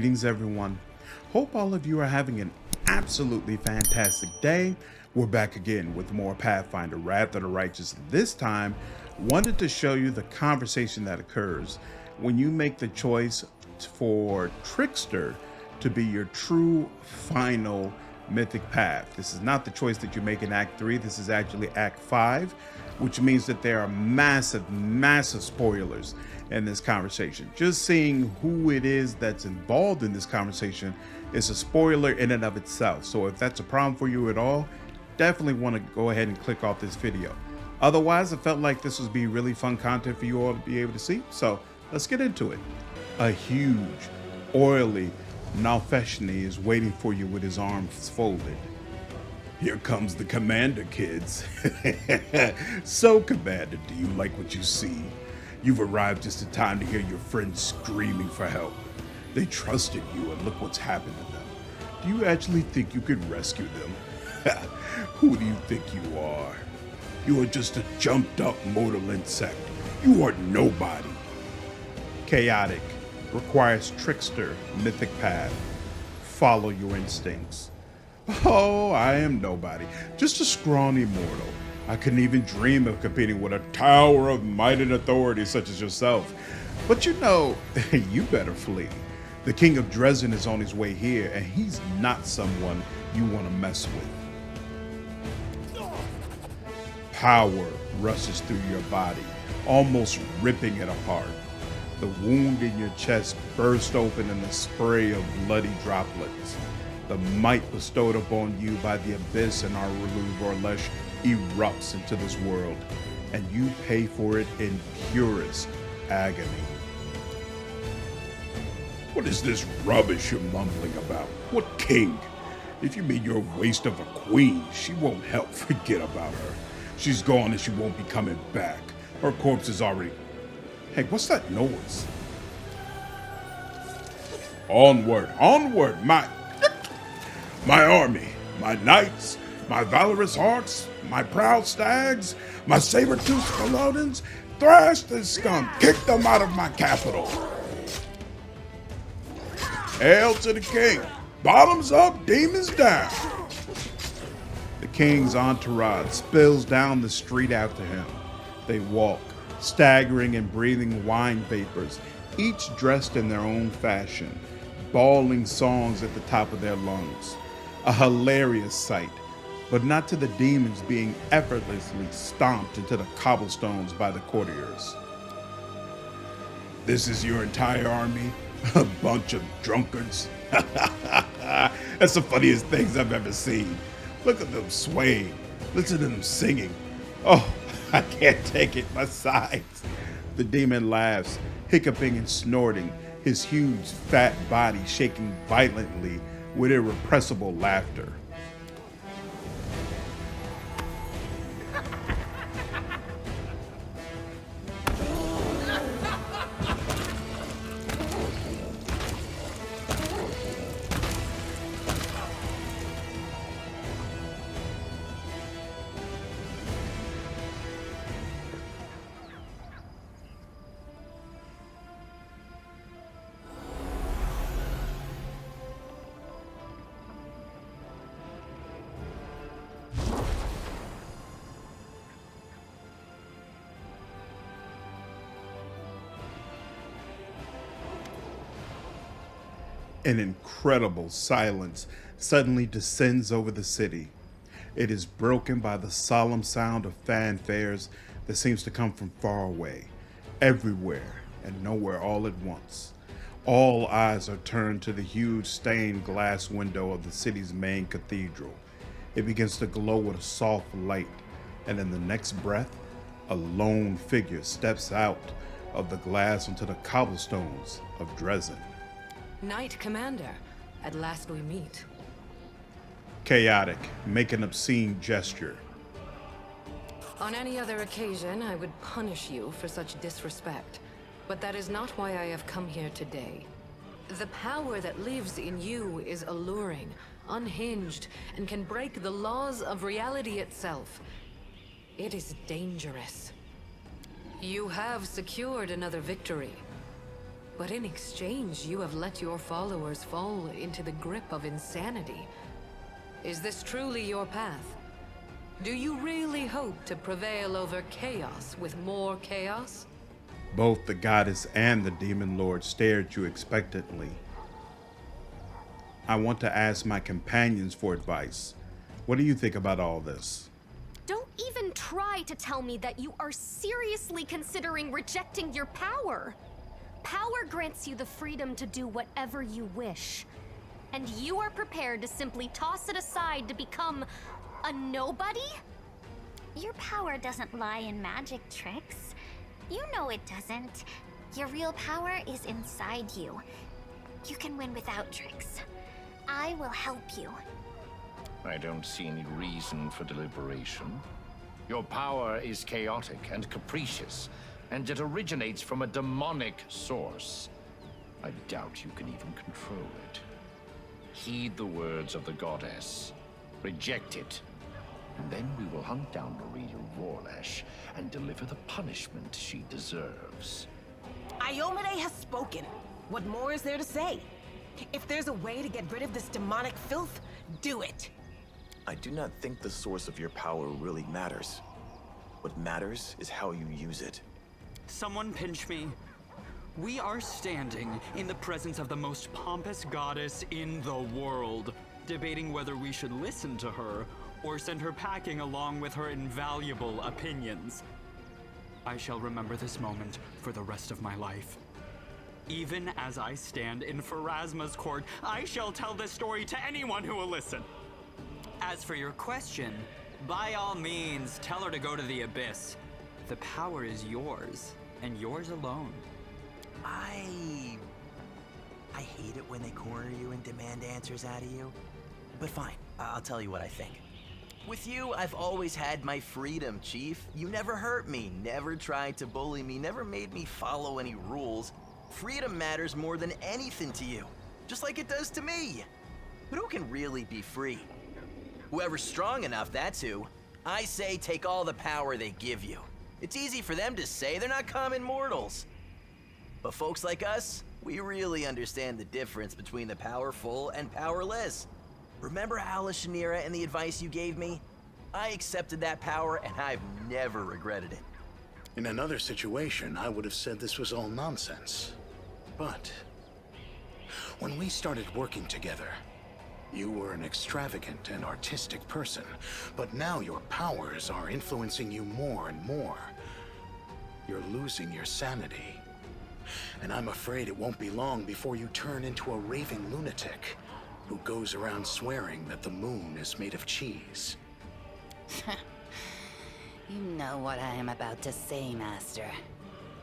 Greetings everyone. Hope all of you are having an absolutely fantastic day. We're back again with more Pathfinder Wrath of the Righteous. This time, wanted to show you the conversation that occurs when you make the choice for Trickster to be your true final mythic path. This is not the choice that you make in Act 3, this is actually Act 5, which means that there are massive spoilers in this conversation. Just seeing who it is that's involved in this conversation is a spoiler in and of itself. So if that's a problem for you at all, definitely want to go ahead and click off this video. Otherwise, I felt like this would be really fun content for you all to be able to see. So let's get into it. A huge, oily Nalfeshni is waiting for you with his arms folded. Here comes the commander, kids. So, Commander, do you like what you see? You've arrived just in time to hear your friends screaming for help. They trusted you, and look what's happened to them. Do you actually think you could rescue them? Who do you think you are? You are just a jumped-up mortal insect. You are nobody. Chaotic requires Trickster Mythic Path. Follow your instincts. Oh, I am nobody. Just a scrawny mortal. I couldn't even dream of competing with a tower of might and authority such as yourself. But you know, you better flee. The King of Dresden is on his way here, and he's not someone you want to mess with. Power rushes through your body, almost ripping it apart. The wound in your chest bursts open in a spray of bloody droplets. The might bestowed upon you by the abyss and Areelu Vorlesh erupts into this world, and you pay for it in purest agony. What is this rubbish you're mumbling about? What king? If you mean your waste of a queen, she won't help. Forget about her. She's gone and she won't be coming back. Her corpse is already... Hey, what's that noise? Onward, onward, my army, my knights, my valorous hearts, my proud stags, my saber-toothed paladins, thrash this scum, kick them out of my capital. Hail to the king, bottoms up, demons down. The king's entourage spills down the street after him. They walk, staggering and breathing wine vapors, each dressed in their own fashion, bawling songs at the top of their lungs. A hilarious sight, but not to the demons being effortlessly stomped into the cobblestones by the courtiers. This is your entire army? A bunch of drunkards? That's the funniest things I've ever seen. Look at them swaying. Listen to them singing. Oh, I can't take it, my sides. The demon laughs, hiccuping and snorting, his huge fat body shaking violently with irrepressible laughter. An incredible silence suddenly descends over the city. It is broken by the solemn sound of fanfares that seems to come from far away, everywhere and nowhere all at once. All eyes are turned to the huge stained glass window of the city's main cathedral. It begins to glow with a soft light, and in the next breath, a lone figure steps out of the glass onto the cobblestones of Dresden. Knight Commander, at last we meet. Chaotic, make an obscene gesture. On any other occasion, I would punish you for such disrespect. But that is not why I have come here today. The power that lives in you is alluring, unhinged, and can break the laws of reality itself. It is dangerous. You have secured another victory. But in exchange, you have let your followers fall into the grip of insanity. Is this truly your path? Do you really hope to prevail over chaos with more chaos? Both the goddess and the demon lord stared at you expectantly. I want to ask my companions for advice. What do you think about all this? Don't even try to tell me that you are seriously considering rejecting your power. Power grants you the freedom to do whatever you wish. And you are prepared to simply toss it aside to become a nobody? Your power doesn't lie in magic tricks. You know it doesn't. Your real power is inside you. You can win without tricks. I will help you. I don't see any reason for deliberation. Your power is chaotic and capricious, and it originates from a demonic source. I doubt you can even control it. Heed the words of the goddess. Reject it. And then we will hunt down Areelu Vorlesh and deliver the punishment she deserves. Iomade has spoken. What more is there to say? If there's a way to get rid of this demonic filth, do it. I do not think the source of your power really matters. What matters is how you use it. Someone pinch me. We are standing in the presence of the most pompous goddess in the world, debating whether we should listen to her or send her packing along with her invaluable opinions. I shall remember this moment for the rest of my life. Even as I stand in Pharasma's court, I shall tell this story to anyone who will listen. As for your question, by all means, tell her to go to the abyss. The power is yours, and yours alone. I hate it when they corner you and demand answers out of you. But fine, I'll tell you what I think. With you, I've always had my freedom, Chief. You never hurt me, never tried to bully me, never made me follow any rules. Freedom matters more than anything to you, just like it does to me. But who can really be free? Whoever's strong enough, that's who. I say take all the power they give you. It's easy for them to say, they're not common mortals. But folks like us, we really understand the difference between the powerful and powerless. Remember Alishanira and the advice you gave me? I accepted that power and I've never regretted it. In another situation, I would have said this was all nonsense. But when we started working together, you were an extravagant and artistic person, but now your powers are influencing you more and more. You're losing your sanity. And I'm afraid it won't be long before you turn into a raving lunatic who goes around swearing that the moon is made of cheese. You know what I am about to say, Master.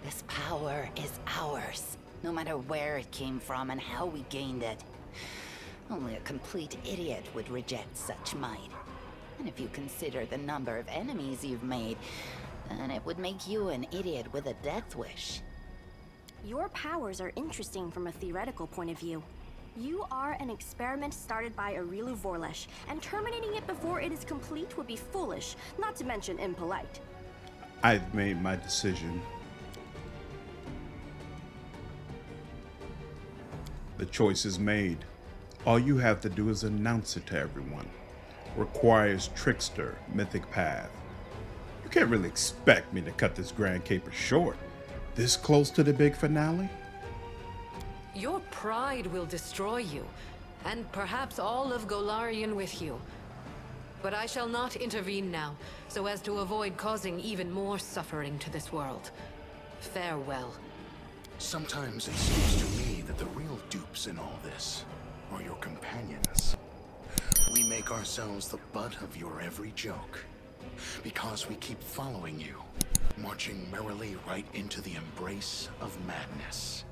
This power is ours, no matter where it came from and how we gained it. Only a complete idiot would reject such might. And if you consider the number of enemies you've made, then it would make you an idiot with a death wish. Your powers are interesting from a theoretical point of view. You are an experiment started by Areelu Vorlesh, and terminating it before it is complete would be foolish, not to mention impolite. I've made my decision. The choice is made. All you have to do is announce it to everyone. Requires Trickster, Mythic Path. You can't really expect me to cut this grand caper short. This close to the big finale? Your pride will destroy you, and perhaps all of Golarion with you. But I shall not intervene now, so as to avoid causing even more suffering to this world. Farewell. Sometimes it seems to me that the real dupes in all this are your companions. We make ourselves the butt of your every joke, because we keep following you, marching merrily right into the embrace of madness.